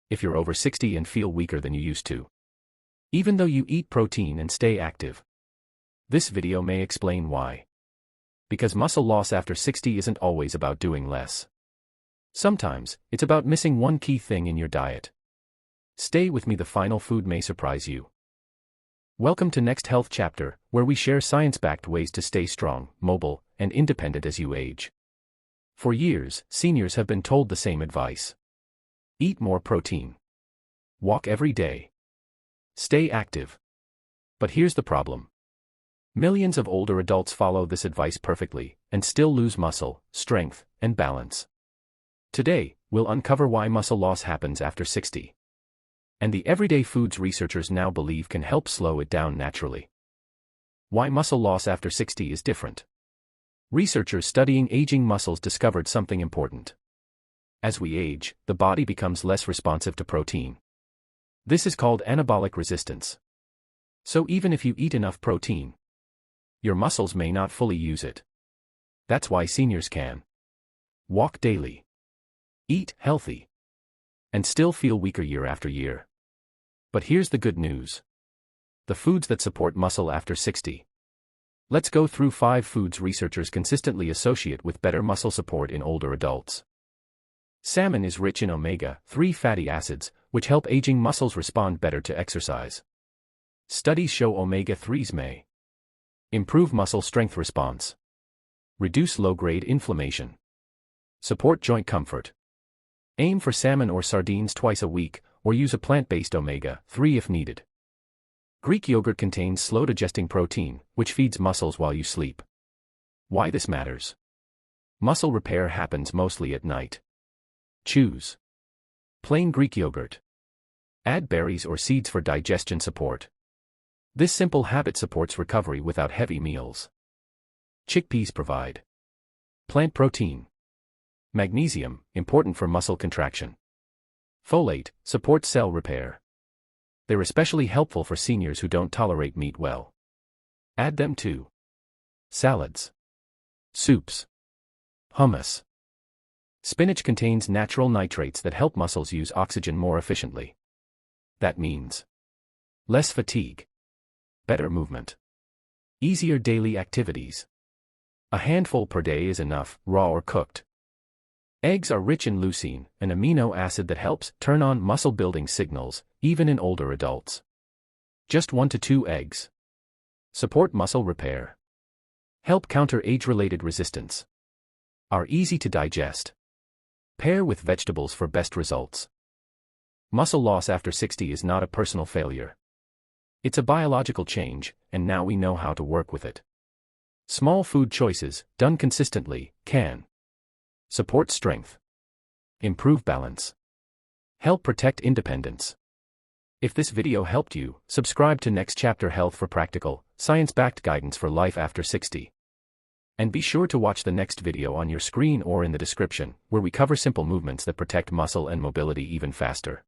if you're over 60 and feel weaker than you used to, even though you eat protein and stay active. This video may explain why. Because muscle loss after 60 isn't always about doing less. Sometimes, it's about missing one key thing in your diet. Stay with me, the final food may surprise you. Welcome to Next Health Chapter, where we share science-backed ways to stay strong, mobile, and independent as you age. For years, seniors have been told the same advice. Eat more protein. Walk every day. Stay active. But here's the problem. Millions of older adults follow this advice perfectly, and still lose muscle, strength, and balance. Today, we'll uncover why muscle loss happens after 60. And the everyday foods researchers now believe can help slow it down naturally. Why muscle loss after 60 is different. Researchers studying aging muscles discovered something important. As we age, the body becomes less responsive to protein. This is called anabolic resistance. So even if you eat enough protein, your muscles may not fully use it. That's why seniors can walk daily, eat healthy, and still feel weaker year after year. But here's the good news. The foods that support muscle after 60. Let's go through 5 foods researchers consistently associate with better muscle support in older adults. Salmon is rich in omega-3 fatty acids, which help aging muscles respond better to exercise. Studies show omega-3s may improve muscle strength response, reduce low-grade inflammation, support joint comfort. Aim for salmon or sardines twice a week, or use a plant-based omega-3 if needed. Greek yogurt contains slow-digesting protein, which feeds muscles while you sleep. Why this matters? Muscle repair happens mostly at night. Choose plain Greek yogurt. Add berries or seeds for digestion support. This simple habit supports recovery without heavy meals. Chickpeas provide plant protein. Magnesium, important for muscle contraction. Folate, supports cell repair. They're especially helpful for seniors who don't tolerate meat well. Add them to salads, soups, hummus. Spinach contains natural nitrates that help muscles use oxygen more efficiently. That means less fatigue, better movement, easier daily activities. A handful per day is enough, raw or cooked. Eggs are rich in leucine, an amino acid that helps turn on muscle-building signals, even in older adults. Just 1 to 2 eggs. Support muscle repair. Help counter age-related resistance. Are easy to digest. Pair with vegetables for best results. Muscle loss after 60 is not a personal failure. It's a biological change, and now we know how to work with it. Small food choices, done consistently, can support strength, improve balance, help protect independence. If this video helped you, subscribe to Next Chapter Health for practical, science-backed guidance for life after 60. And be sure to watch the next video on your screen or in the description, where we cover simple movements that protect muscle and mobility even faster.